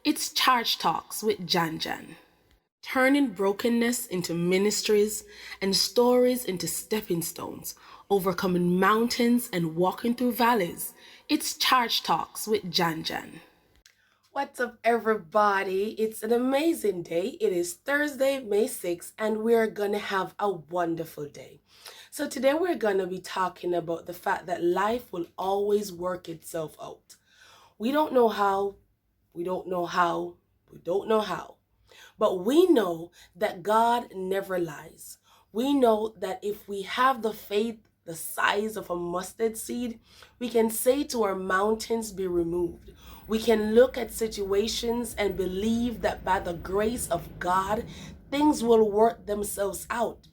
It's Charge Talks with Jan. Turning brokenness into ministries and stories into stepping stones, overcoming mountains and walking through valleys. It's Charge Talks with Jan. What's up, everybody? It's an amazing day. It is Thursday, May 6th, and we're going to have a wonderful day. So, today we're going to be talking about the fact that life will always work itself out. We don't know how, we don't know how, we don't know how, but we know that God never lies. We know that if we have the faith the size of a mustard seed, we can say to our mountains, be removed. We can look at situations and believe that by the grace of God, things will work themselves out.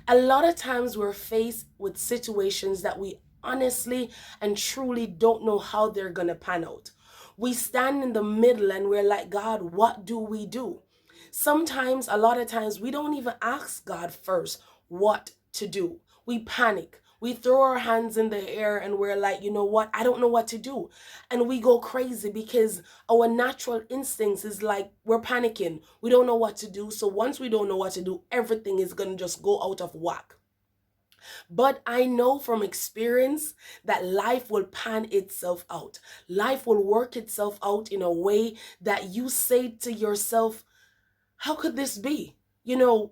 A lot of times we're faced with situations that we honestly and truly don't know how they're going to pan out. We stand in the middle and we're like, God, what do we do? Sometimes, a lot of times, we don't even ask God first what to do. We panic. We throw our hands in the air and we're like, you know what? I don't know what to do. And we go crazy because our natural instincts is like we're panicking. We don't know what to do. So once we don't know what to do, everything is going to just go out of whack. But I know from experience that life will pan itself out. Life will work itself out in a way that you say to yourself, how could this be? You know,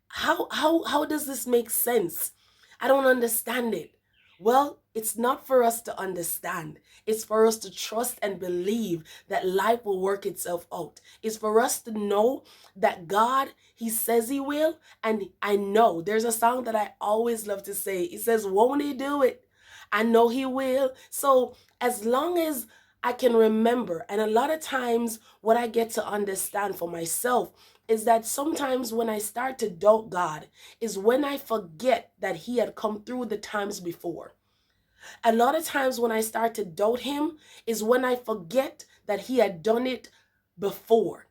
how does this make sense? I don't understand it. Well, it's not for us to understand. It's for us to trust and believe that life will work itself out. It's for us to know that God, He says He will. And I know there's a song that I always love to say. It says, won't He do it? I know He will. So as long as I can remember, and a lot of times what I get to understand for myself is that sometimes when I start to doubt God is when I forget that He had come through the times before. A lot of times when I start to doubt Him is when I forget that He had done it before.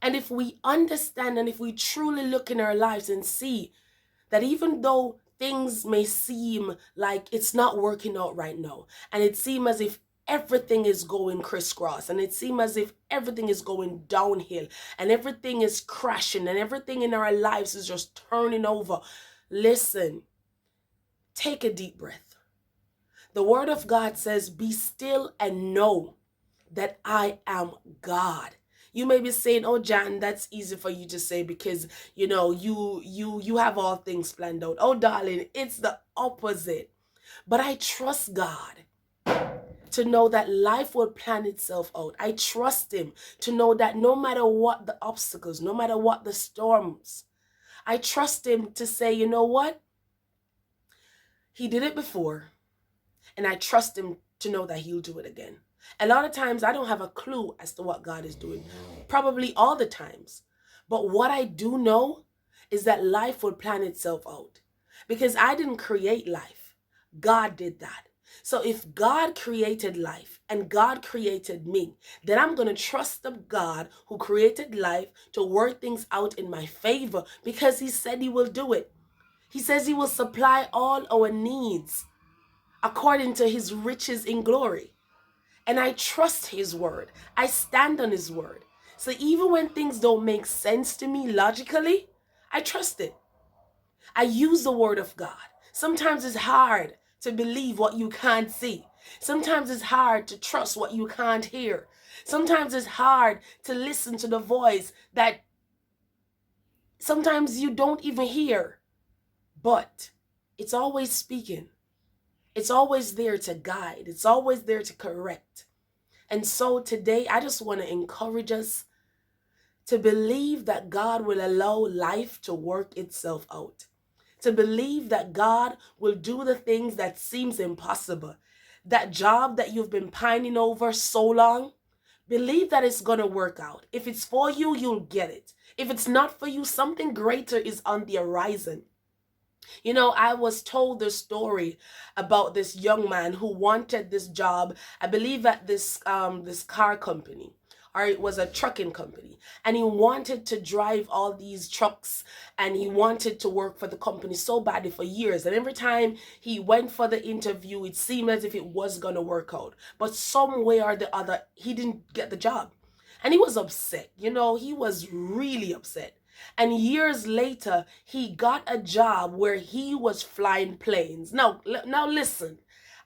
And if we understand and if we truly look in our lives and see that even though things may seem like it's not working out right now, and it seems as if everything is going crisscross, and it seems as if everything is going downhill, and everything is crashing, and everything in our lives is just turning over. Listen, take a deep breath. The Word of God says, be still and know that I am God. You may be saying, oh, Jan, that's easy for you to say because, you have all things planned out. Oh, darling, it's the opposite. But I trust God to know that life will plan itself out. I trust Him to know that no matter what the obstacles, no matter what the storms, I trust Him to say, you know what? He did it before, and I trust Him to know that He'll do it again. A lot of times I don't have a clue as to what God is doing, probably all the times. But what I do know is that life will plan itself out because I didn't create life. God did that. So if God created life and God created me, then I'm going to trust the God who created life to work things out in my favor because He said He will do it. He says He will supply all our needs according to His riches in glory. And I trust His word. I stand on His word. So even when things don't make sense to me logically, I trust it. I use the word of God. Sometimes it's hard to believe what you can't see. Sometimes it's hard to trust what you can't hear. Sometimes it's hard to listen to the voice that sometimes you don't even hear. But it's always speaking. It's always there to guide. It's always there to correct. And so today, I just want to encourage us to believe that God will allow life to work itself out. To believe that God will do the things that seems impossible. That job that you've been pining over so long, believe that it's going to work out. If it's for you, you'll get it. If it's not for you, something greater is on the horizon. You know, I was told the story about this young man who wanted this job, I believe at this car company, or it was a trucking company, and he wanted to drive all these trucks and he wanted to work for the company so badly for years. And every time he went for the interview, it seemed as if it was going to work out. But some way or the other, he didn't get the job. And he was upset. He was really upset. And years later, he got a job where he was flying planes. Now listen,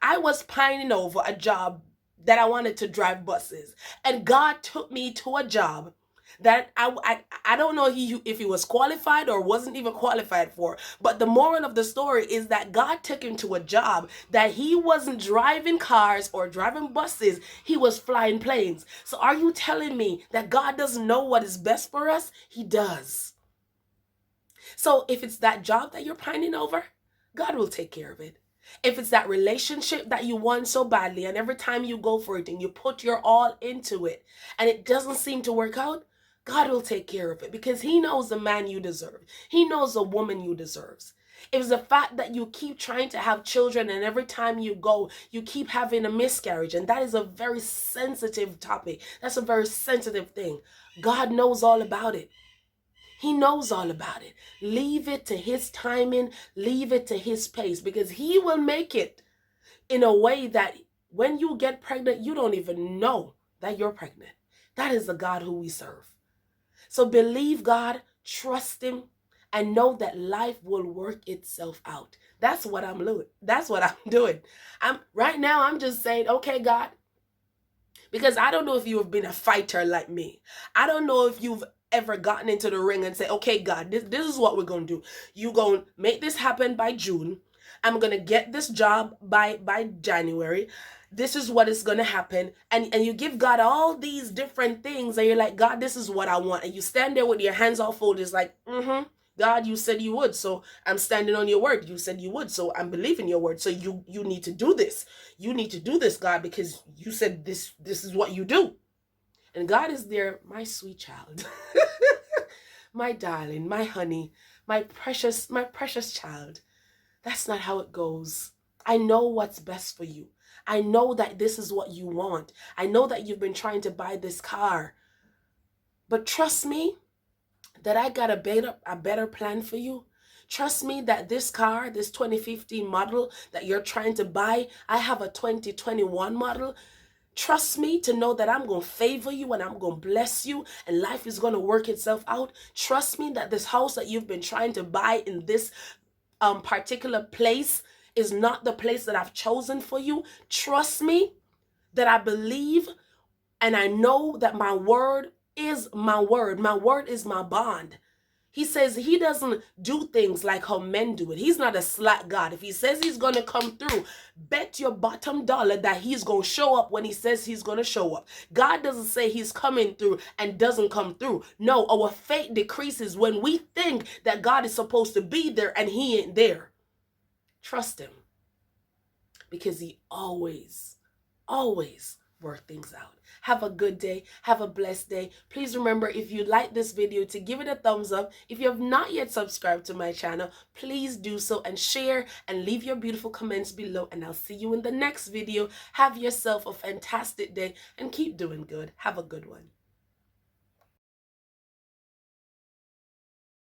I was pining over a job that I wanted to drive buses. And God took me to a job that I don't know if he was qualified or wasn't even qualified for. But the moral of the story is that God took him to a job that he wasn't driving cars or driving buses. He was flying planes. So are you telling me that God doesn't know what is best for us? He does. So if it's that job that you're pining over, God will take care of it. If it's that relationship that you want so badly, and every time you go for it and you put your all into it and it doesn't seem to work out, God will take care of it, because he knows the man you deserve. He knows the woman you deserve. If it's the fact that you keep trying to have children and every time you go, you keep having a miscarriage, and that is a very sensitive topic. That's a very sensitive thing. God knows all about it. He knows all about it. Leave it to his timing. Leave it to his pace, because he will make it in a way that when you get pregnant, you don't even know that you're pregnant. That is the God who we serve. So believe God, trust him, and know that life will work itself out. That's what I'm doing. That's what I'm doing. Right now, I'm just saying, okay, God, because I don't know if you have been a fighter like me. I don't know if you've ever gotten into the ring and say, okay, God, this is what we're going to do. You're going to make this happen by June. I'm going to get this job by January. This is what is going to happen. And you give God all these different things, and you're like, God, this is what I want. And you stand there with your hands all folded. It's like, God, you said you would, so I'm standing on your word. You said you would, so I'm believing your word. So you need to do this. You need to do this, God, because you said this is what you do. And God is there, my sweet child, my darling, my honey, my precious child. That's not how it goes. I know what's best for you. I know that this is what you want. I know that you've been trying to buy this car. But trust me that I got a better plan for you. Trust me that this car, this 2015 model that you're trying to buy, I have a 2021 model. Trust me to know that I'm going to favor you and I'm going to bless you and life is going to work itself out. Trust me that this house that you've been trying to buy in this particular place is not the place that I've chosen for you. Trust me that I believe and I know that my word is my word. My word is my bond. He says he doesn't do things like how men do it. He's not a slack God. If he says he's going to come through, bet your bottom dollar that he's going to show up when he says he's going to show up. God doesn't say he's coming through and doesn't come through. No, our faith decreases when we think that God is supposed to be there and he ain't there. Trust him, because he always work things out. Have a good day. Have a blessed day. Please remember, if you like this video, to give it a thumbs up. If you have not yet subscribed to my channel, please do so, and share and leave your beautiful comments below, and I'll see you in the next video. Have yourself a fantastic day and keep doing good. Have a good one.